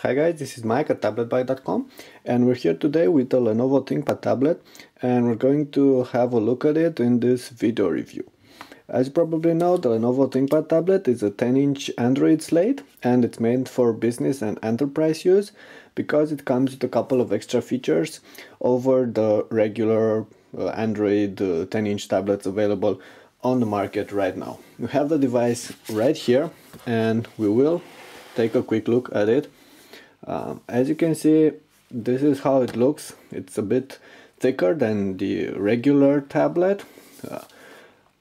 Hi guys, this is Mike at tabletbike.com, and we're here today with the Lenovo ThinkPad tablet, and we're going to have a look at it in this video review. As you probably know, the Lenovo ThinkPad tablet is a 10-inch Android slate, and it's made for business and enterprise use because it comes with a couple of extra features over the regular Android 10-inch tablets available on the market right now. We have the device right here, and we will take a quick look at it. As you can see, this is how it looks. It's a bit thicker than the regular tablet.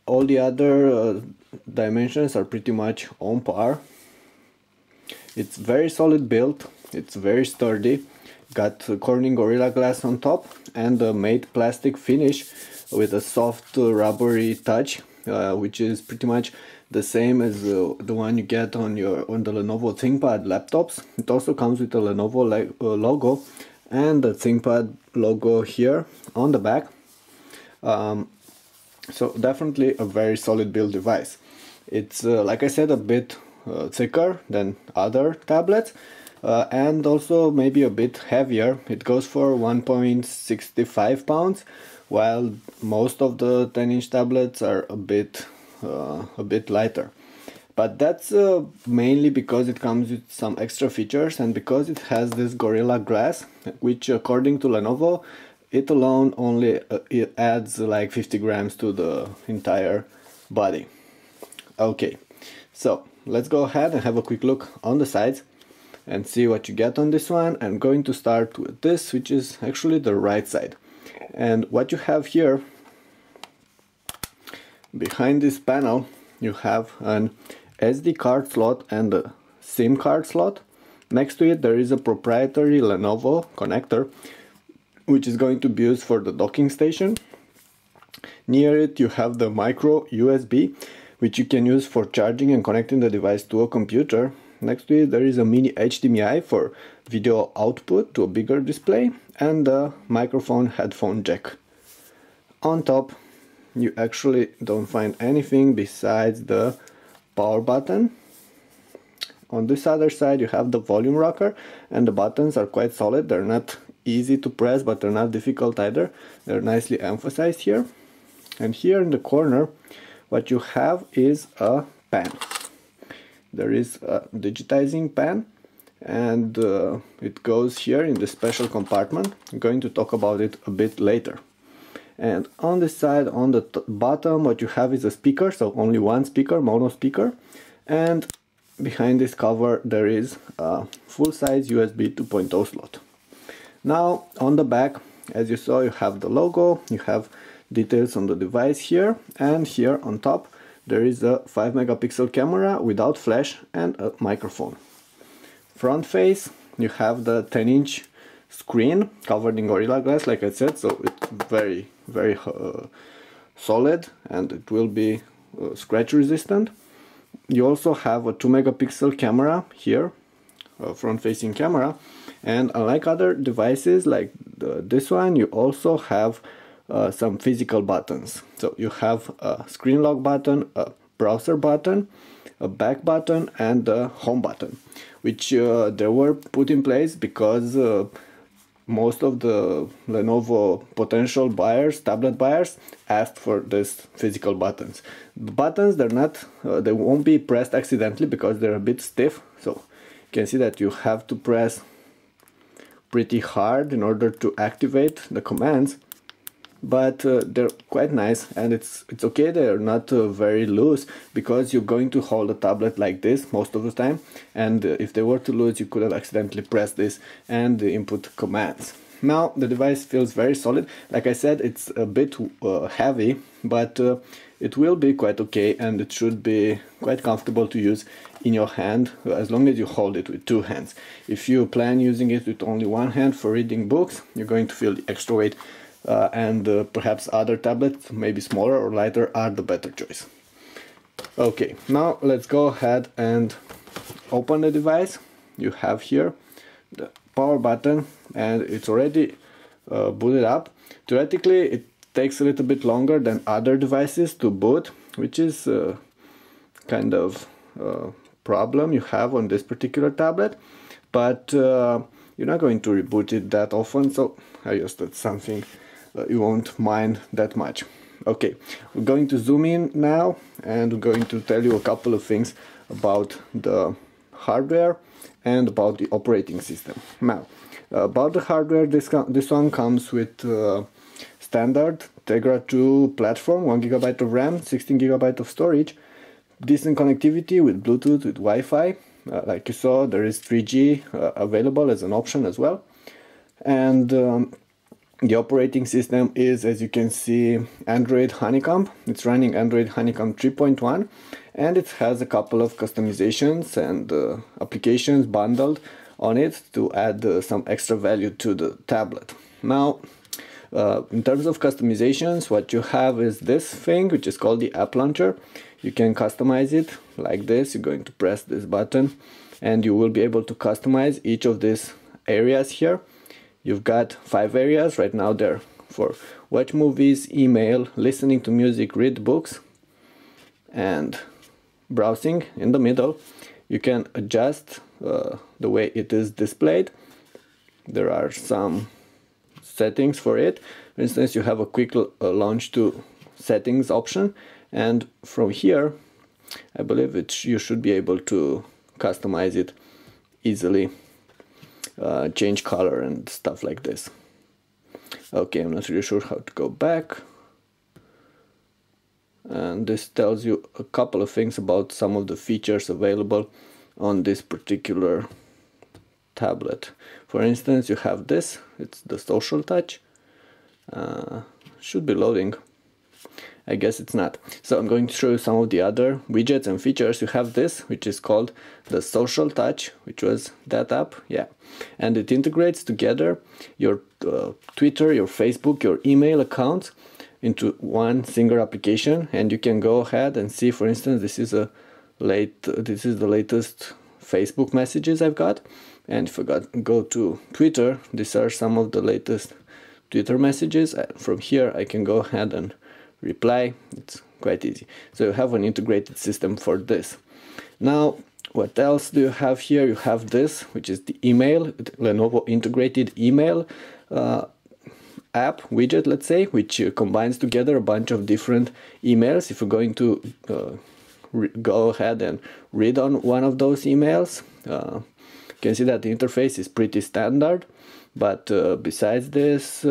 All the other dimensions are pretty much on par. It's very solid build, it's very sturdy, got Corning Gorilla Glass on top and a matte plastic finish with a soft rubbery touch, which is pretty much the same as the one you get on the Lenovo ThinkPad laptops. It also comes with a Lenovo logo and the ThinkPad logo here on the back. So definitely a very solid build device. It's like I said, a bit thicker than other tablets and also maybe a bit heavier. It goes for 1.65 pounds, while most of the 10-inch tablets are a bit lighter. But that's mainly because it comes with some extra features and because it has this Gorilla Glass, which according to Lenovo, it alone only it adds like 50 grams to the entire body. Okay, so let's go ahead and have a quick look on the sides and see what you get on this one. I'm going to start with this, which is actually the right side. And what you have here, behind this panel, you have an SD card slot and a SIM card slot. Next to it there is a proprietary Lenovo connector, which is going to be used for the docking station. Near it you have the micro USB, which you can use for charging and connecting the device to a computer. Next to it there is a mini HDMI for video output to a bigger display and a microphone headphone jack. On top you actually don't find anything besides the power button. On this other side you have the volume rocker, and the buttons are quite solid. They're not easy to press, but they're not difficult either. They're nicely emphasized here. And here in the corner what you have is a pen. There is a digitizing pen, and it goes here in this special compartment. I'm going to talk about it a bit later. And on this side, on the bottom, what you have is a speaker, so only one speaker, mono speaker. And behind this cover there is a full-size USB 2.0 slot. Now on the back, as you saw, you have the logo, you have details on the device here, and here on top there is a 5 megapixel camera without flash and a microphone. Front face, you have the 10-inch screen covered in Gorilla Glass, like I said, so it's very solid and it will be scratch resistant. You also have a 2 megapixel camera here, a front facing camera, and unlike other devices like this one, you also have some physical buttons. So you have a screen lock button, a browser button, a back button and a home button, which they were put in place because most of the Lenovo potential buyers, tablet buyers, asked for these physical buttons. The buttons, they won't be pressed accidentally because they're a bit stiff. So you can see that you have to press pretty hard in order to activate the commands. But they're quite nice, and it's okay. They're not very loose because you're going to hold a tablet like this most of the time, and if they were too loose you could have accidentally pressed this and input commands. Now the device feels very solid. Like I said, it's a bit heavy, but it will be quite okay, and it should be quite comfortable to use in your hand as long as you hold it with two hands. If you plan using it with only one hand for reading books, you're going to feel the extra weight. And perhaps other tablets, maybe smaller or lighter, are the better choice. Okay, now let's go ahead and open the device. You have here the power button, and it's already booted up. Theoretically, it takes a little bit longer than other devices to boot, which is kind of problem you have on this particular tablet. but you're not going to reboot it that often, so I guess that's something you won't mind that much. Okay, we're going to zoom in now, and we're going to tell you a couple of things about the hardware and about the operating system. Now, about the hardware, this one comes with standard Tegra 2 platform, 1 GB of RAM, 16 GB of storage, decent connectivity with Bluetooth, with Wi-Fi. Like you saw, there is 3G available as an option as well. And the operating system is, as you can see, Android Honeycomb. It's running Android Honeycomb 3.1, and it has a couple of customizations and applications bundled on it to add some extra value to the tablet. Now, in terms of customizations, what you have is this thing, which is called the App Launcher. You can customize it like this. You're going to press this button, and you will be able to customize each of these areas here. You've got 5 areas right now. They're for watch movies, email, listening to music, read books, and browsing in the middle. You can adjust the way it is displayed. There are some settings for it. For instance, you have a quick launch to settings option, and from here I believe you should be able to customize it easily, change color and stuff like this. Okay, I'm not really sure how to go back. And this tells you a couple of things about some of the features available on this particular tablet. For instance, you have this, it's the social touch. Should be loading. I guess it's not. So I'm going to show you some of the other widgets and features. You have this, which is called the social touch, which was that app, yeah. And it integrates together your Twitter, your Facebook, your email accounts into one single application, and you can go ahead and see, for instance, this is the latest Facebook messages I've got, and if I go to Twitter, these are some of the latest Twitter messages. From here I can go ahead and reply. It's quite easy. So you have an integrated system for this. Now, what else do you have here? You have this, which is the email, Lenovo integrated email app widget, let's say, which combines together a bunch of different emails. If you're going to go ahead and read on one of those emails, you can see that the interface is pretty standard, but besides this,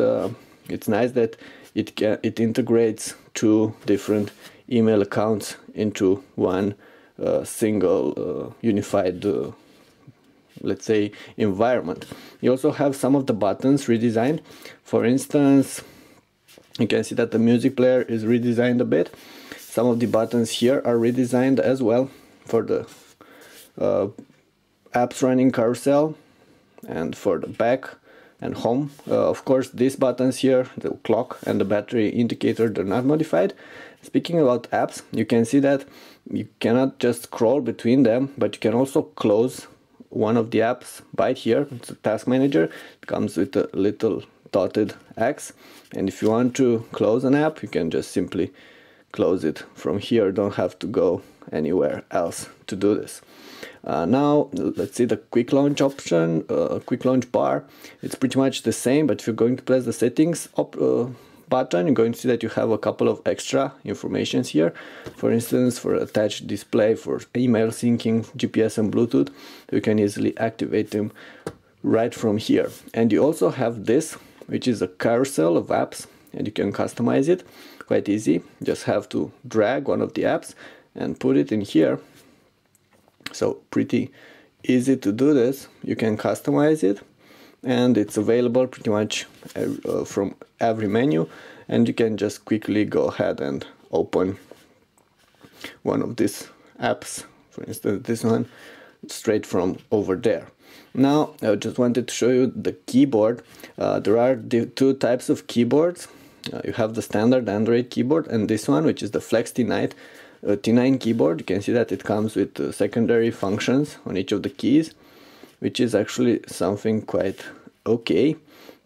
it's nice that it integrates 2 different email accounts into one single unified let's say environment. You also have some of the buttons redesigned. For instance, you can see that the music player is redesigned a bit. Some of the buttons here are redesigned as well for the apps running carousel and for the back and home. Of course, these buttons here, the clock and the battery indicator, they're not modified. Speaking about apps, you can see that you cannot just scroll between them, but you can also close one of the apps right here. It's a task manager. It comes with a little dotted X, and if you want to close an app, you can just simply close it from here. Don't have to go anywhere else to do this. Now let's see the quick launch option, quick launch bar. It's pretty much the same, but if you're going to press the settings button, you're going to see that you have a couple of extra informations here. For instance, for attached display, for email syncing, GPS and Bluetooth, you can easily activate them right from here. And you also have this, which is a carousel of apps, and you can customize it quite easy. Just have to drag one of the apps and put it in here. So pretty easy to do this. You can customize it, and it's available pretty much from every menu, and you can just quickly go ahead and open one of these apps, for instance this one, straight from over there. Now I just wanted to show you the keyboard. There are 2 types of keyboards. You have the standard Android keyboard and this one, which is the Flex T9 keyboard. You can see that it comes with secondary functions on each of the keys, which is actually something quite okay,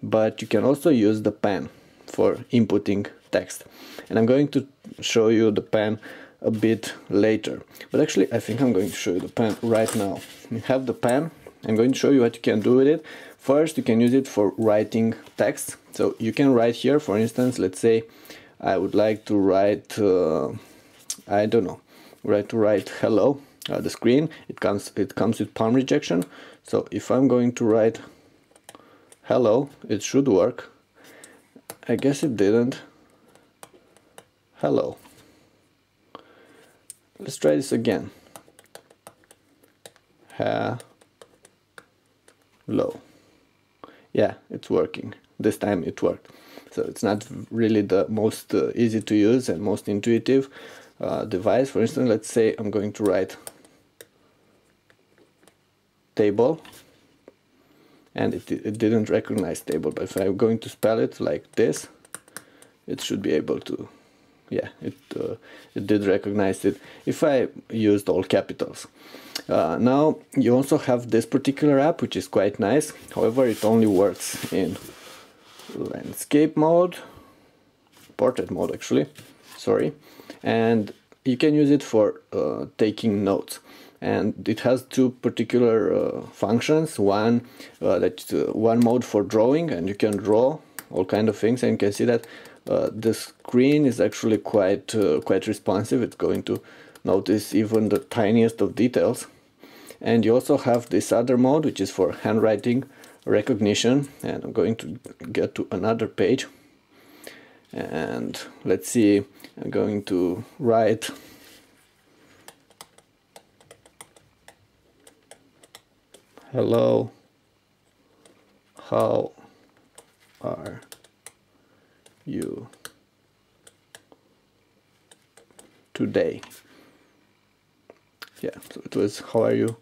but you can also use the pen for inputting text, and I'm going to show you the pen a bit later, but actually I think I'm going to show you the pen right now. You have the pen I'm going to show you what you can do with it. First, you can use it for writing text. So you can write here, for instance, let's say I would like to write, I don't know, write hello. The screen, it comes with palm rejection. So if I'm going to write hello, it should work. I guess it didn't. Hello. Let's try this again. Hello. Yeah, it's working. This time it worked. So it's not really the most easy to use and most intuitive device. For instance, let's say I'm going to write table, and it didn't recognize table, but if I'm going to spell it like this, it should be able to. Yeah, it did recognize it if I used all capitals. Now you also have this particular app, which is quite nice. However, it only works in landscape mode, portrait mode actually, sorry, and you can use it for taking notes. And it has two particular functions. One one mode for drawing, and you can draw all kind of things, and you can see that the screen is actually quite responsive. It's going to notice even the tiniest of details. And you also have this other mode, which is for handwriting recognition. And I'm going to get to another page, and let's see, I'm going to write hello, how are you today? Yeah, so it was how are you.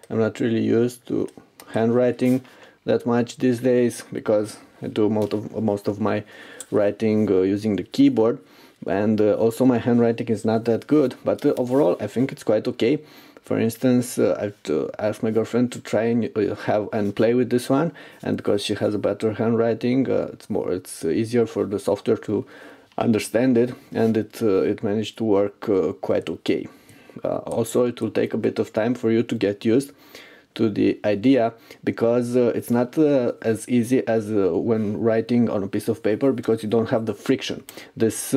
I'm not really used to handwriting that much these days because I do most of my writing using the keyboard, and also my handwriting is not that good, but overall I think it's quite okay. For instance, I've asked my girlfriend to try and have and play with this one, and because she has a better handwriting, it's easier for the software to understand it, and it managed to work quite okay. Also, it will take a bit of time for you to get used to the idea, because it's not as easy as when writing on a piece of paper, because you don't have the friction. This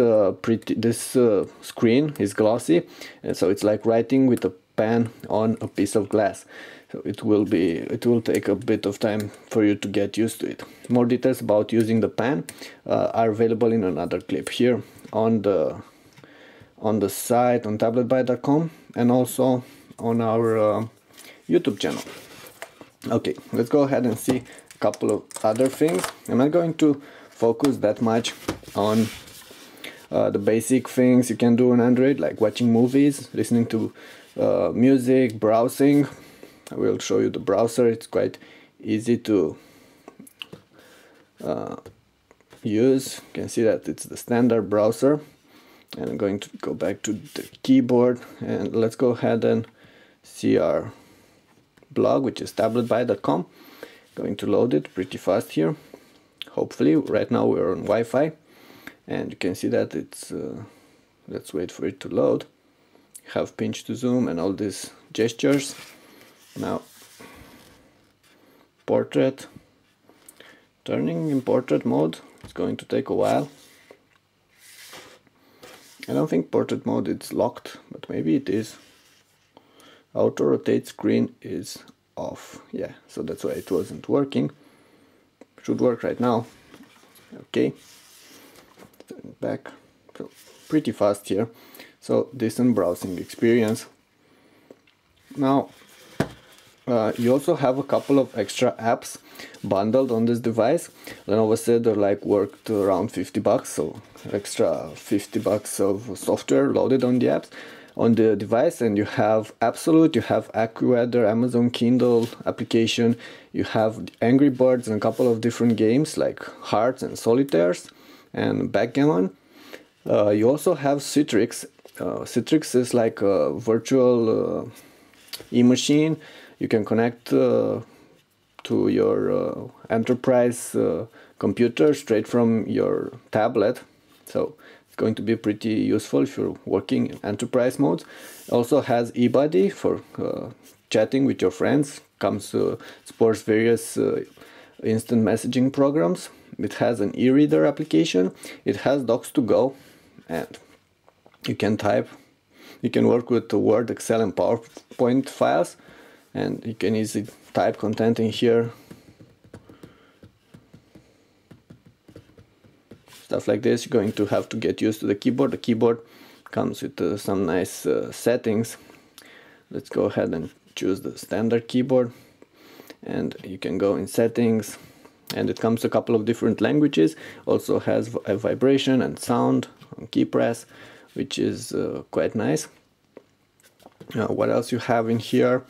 screen is glossy, and so it's like writing with a pen on a piece of glass. So it will take a bit of time for you to get used to it. More details about using the pen are available in another clip here on the site on tabletbyte.com, and also on our YouTube channel. Okay, let's go ahead and see a couple of other things. I'm not going to focus that much on the basic things you can do on Android, like watching movies, listening to music, browsing. I will show you the browser. It's quite easy to use. You can see that it's the standard browser. And I'm going to go back to the keyboard, and let's go ahead and see our blog, which is tabletbyte.com. Going to load it pretty fast here. Hopefully, right now we're on Wi-Fi, and you can see that it's let's wait for it to load. Have pinch to zoom and all these gestures. Now portrait, turning in portrait mode, it's going to take a while. I don't think portrait mode is locked, but maybe it is. Auto rotate screen is off. Yeah, so that's why it wasn't working. Should work right now. Okay, turn back. So pretty fast here. So decent browsing experience. Now you also have a couple of extra apps bundled on this device. Lenovo said they're like worked around 50 bucks, so extra 50 bucks of software loaded on the apps on the device. And you have Absolute, you have AccuWeather, Amazon Kindle application, you have Angry Birds, and a couple of different games like Hearts and Solitaires and Backgammon. You also have Citrix. Citrix is like a virtual e-machine. You can connect to your enterprise computer straight from your tablet. So it's going to be pretty useful if you're working in enterprise modes. Also has eBuddy for chatting with your friends. Comes supports various instant messaging programs. It has an e-reader application. It has Docs2Go, and you can type. You can work with the Word, Excel, and PowerPoint files, and you can easily type content in here. Stuff like this. You're going to have to get used to the keyboard. The keyboard comes with some nice settings. Let's go ahead and choose the standard keyboard, and you can go in settings, and it comes a couple of different languages. Also has a vibration and sound on key press, which is quite nice. What else you have in here?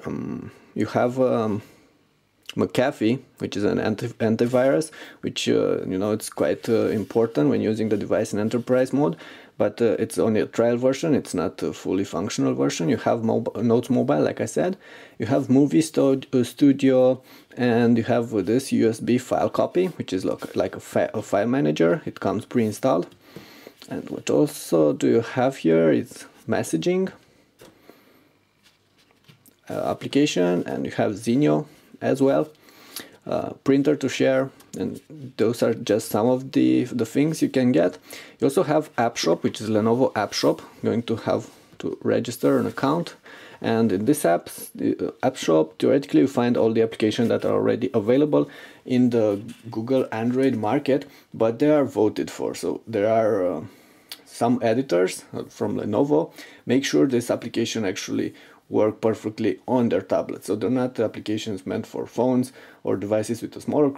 You have McAfee, which is an antivirus, which it's quite important when using the device in enterprise mode, but it's only a trial version. It's not a fully functional version. You have Notes Mobile, like I said. You have Movie Studio, and you have this USB file copy, which is like a file manager. It comes pre-installed. And what also do you have here is messaging application, and you have Zenio as well, printer to share, and those are just some of the things you can get. You also have App Shop, which is Lenovo App Shop. You're going to have to register an account, and in this App Shop, theoretically you find all the applications that are already available in the Google Android market, but they are voted for. So there are some editors from Lenovo make sure this application actually work perfectly on their tablet. So they're not applications meant for phones or devices with a smaller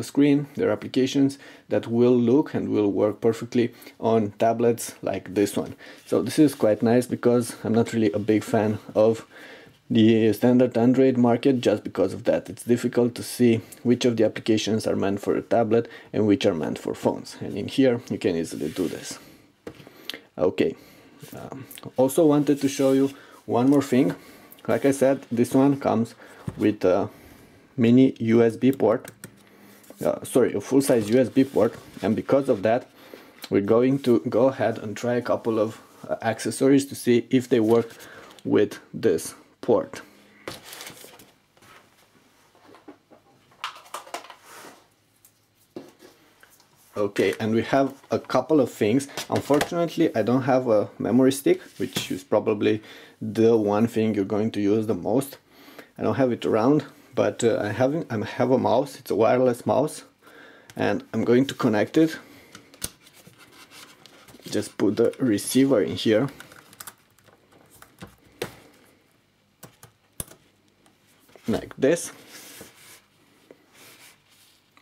screen. They're applications that will look and will work perfectly on tablets like this one. So this is quite nice, because I'm not really a big fan of the standard Android market just because of that. It's difficult to see which of the applications are meant for a tablet and which are meant for phones. And in here you can easily do this. Okay. Also wanted to show you one more thing. Like I said, this one comes with a mini USB port, a full-size USB port, and because of that we're going to go ahead and try a couple of accessories to see if they work with this port. Okay, and we have a couple of things. Unfortunately, I don't have a memory stick, which is probably the one thing you're going to use the most. I don't have it around, but I have a mouse. It's a wireless mouse, and I'm going to connect it. Just put the receiver in here. Like this.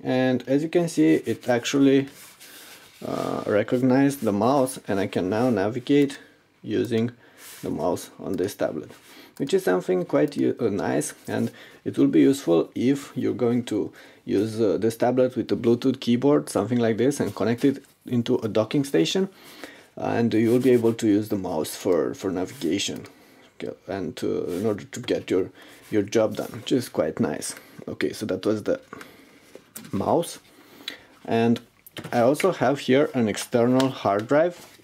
And as you can see, it actually recognized the mouse, and I can now navigate using the mouse on this tablet, which is something quite nice, and it will be useful if you're going to use this tablet with a Bluetooth keyboard, something like this, and connect it into a docking station, and you will be able to use the mouse for navigation and in order to get your job done, which is quite nice. Okay, so that was the mouse, and I also have here an external hard drive,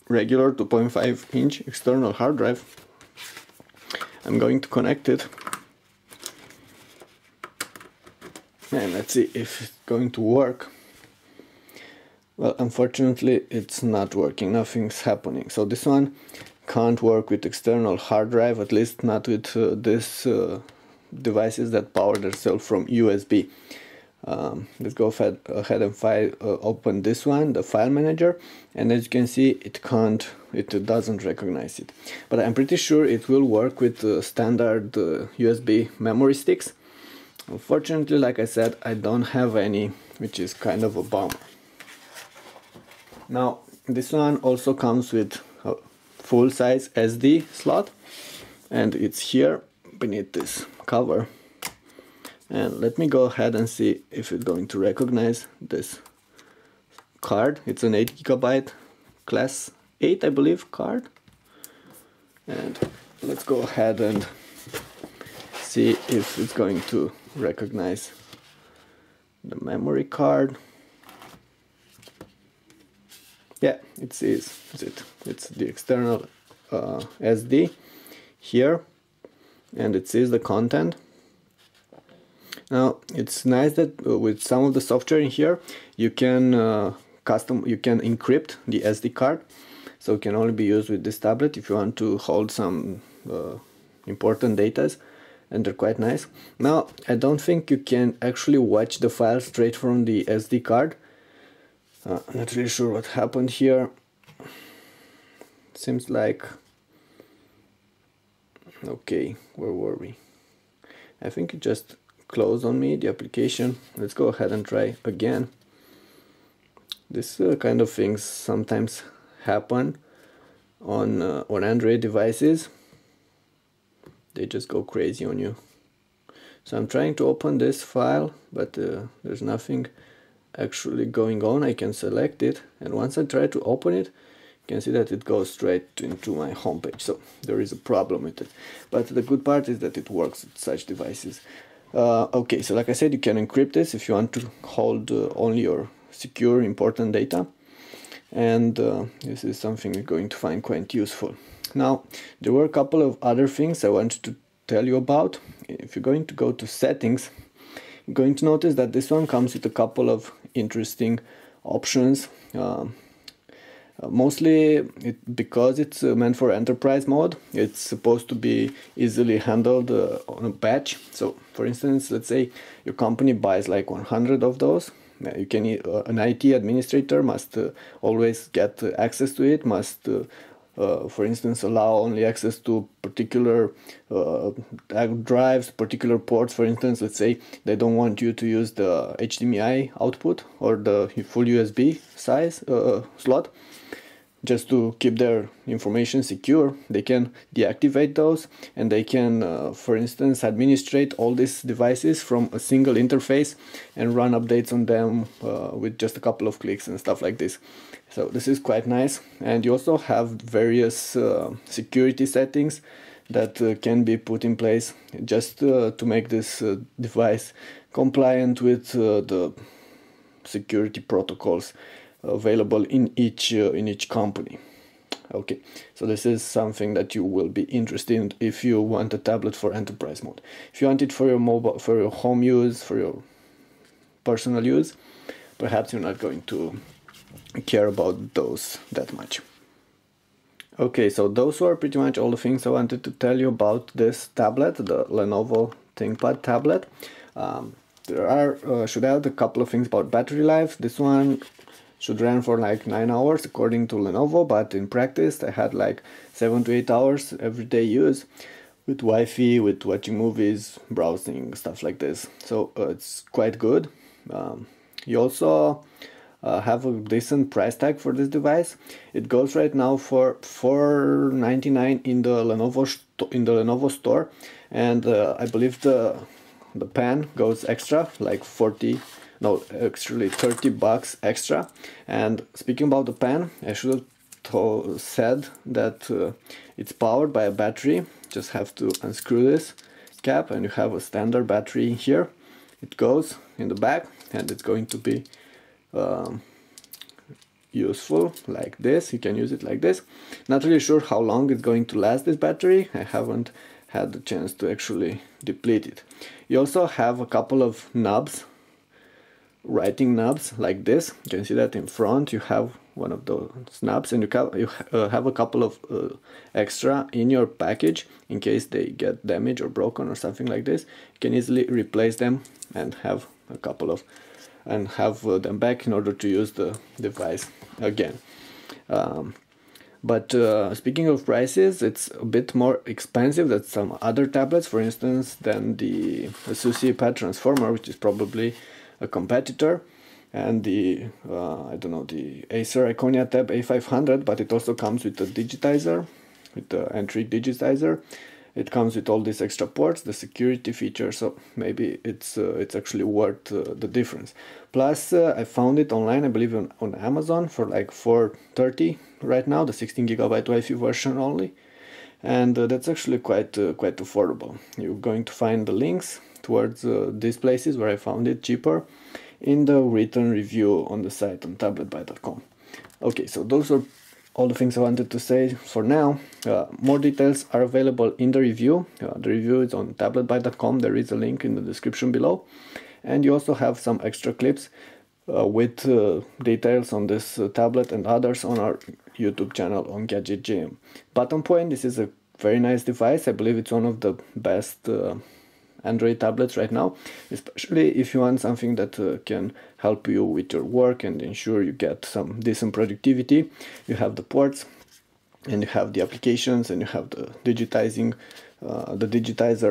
regular 2.5-inch external hard drive. I'm going to connect it, and let's see if it's going to work. Well, unfortunately it's not working, nothing's happening. So this one can't work with external hard drive, at least not with these devices that power themselves from USB. Let's go ahead and open this one, the file manager, and as you can see, it doesn't recognize it. But I'm pretty sure it will work with standard USB memory sticks. Unfortunately, like I said, I don't have any, which is kind of a bummer. Now, this one also comes with a full-size SD slot, and it's here beneath this cover. And let me go ahead and see if it's going to recognize this card. It's an 8 GB class 8, I believe, card. And let's go ahead and see if it's going to recognize the memory card. Yeah, it is. It's the external SD here. and it sees the content. Now it's nice that with some of the software in here you can encrypt the SD card, so it can only be used with this tablet if you want to hold some important data, and they're quite nice. Now I don't think you can actually watch the file straight from the SD card. Not really sure what happened here. Seems like, okay, where were we? I think it just closed on me, the application. Let's go ahead and try again. This kind of things sometimes happen on Android devices. They just go crazy on you. So I'm trying to open this file, but there's nothing actually going on. I can select it, and once I try to open it, you can see that it goes straight into my homepage. So there is a problem with it, but the good part is that it works with such devices. Okay, so like I said, you can encrypt this if you want to hold only your secure important data, and this is something you're going to find quite useful. Now there were a couple of other things I wanted to tell you about. If you're going to go to settings, you're going to notice that this one comes with a couple of interesting options. Mostly because it's meant for enterprise mode, it's supposed to be easily handled on a batch. So for instance, let's say your company buys like 100 of those. You can an IT administrator must always get access to it, must for instance allow only access to particular drives, particular ports. For instance, let's say they don't want you to use the HDMI output or the full USB size slot. Just to keep their information secure, they can deactivate those, and they can, for instance, administrate all these devices from a single interface and run updates on them with just a couple of clicks and stuff like this. So this is quite nice, and you also have various security settings that can be put in place just to make this device compliant with the security protocols available in each company. Okay, so this is something that you will be interested in if you want a tablet for enterprise mode. If you want it for your mobile, for your home use, for your personal use, perhaps you're not going to care about those that much. Okay, so those were pretty much all the things I wanted to tell you about this tablet, the Lenovo ThinkPad tablet. There are should add a couple of things about battery life. This one should run for like 9 hours according to Lenovo, but in practice I had like 7 to 8 hours everyday use with Wi-Fi, with watching movies, browsing, stuff like this. So it's quite good. You also have a decent price tag for this device. It goes right now for $499 in the Lenovo store, and I believe the pen goes extra, like 40. No, actually $30 extra. And speaking about the pen, I should have said that it's powered by a battery. Just have to unscrew this cap and you have a standard battery here. It goes in the back and it's going to be useful like this. You can use it like this. Not really sure how long it's going to last, this battery. I haven't had the chance to actually deplete it. You also have a couple of knobs, writing knobs like this. You can see that in front you have one of those knobs, and you have a couple of extra in your package in case they get damaged or broken or something like this. You can easily replace them and have a couple of them back in order to use the device again. But speaking of prices, it's a bit more expensive than some other tablets, for instance than the Asus Pad Transformer, which is probably a competitor, and the I don't know, the Acer Iconia Tab A500, but it also comes with a digitizer, with the entry digitizer. It comes with all these extra ports, the security features, so maybe it's actually worth the difference. Plus, I found it online, I believe on Amazon for like $430 right now, the 16GB Wi-Fi version only, and that's actually quite affordable. You're going to find the links towards these places where I found it cheaper in the written review on the site on tabletbuy.com. Okay, so those are all the things I wanted to say for now. More details are available in the review. The review is on tabletbyte.com. There is a link in the description below. And you also have some extra clips with details on this tablet and others on our YouTube channel on GadgetJM. Bottom point, this is a very nice device. I believe it's one of the best Android tablets right now, especially if you want something that can help you with your work and ensure you get some decent productivity. You have the ports, and you have the applications, and you have the digitizer,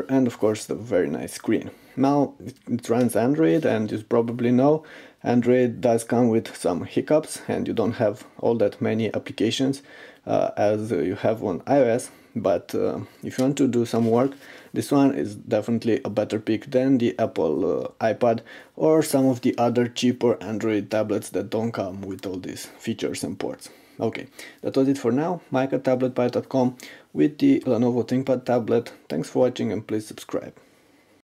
and of course the very nice screen. Now it runs Android, and you probably know Android does come with some hiccups, and you don't have all that many applications as you have on iOS. But if you want to do some work, this one is definitely a better pick than the Apple iPad or some of the other cheaper Android tablets that don't come with all these features and ports. Okay, that was it for now. Mike at tabletbyte.com with the Lenovo ThinkPad tablet. Thanks for watching, and please subscribe.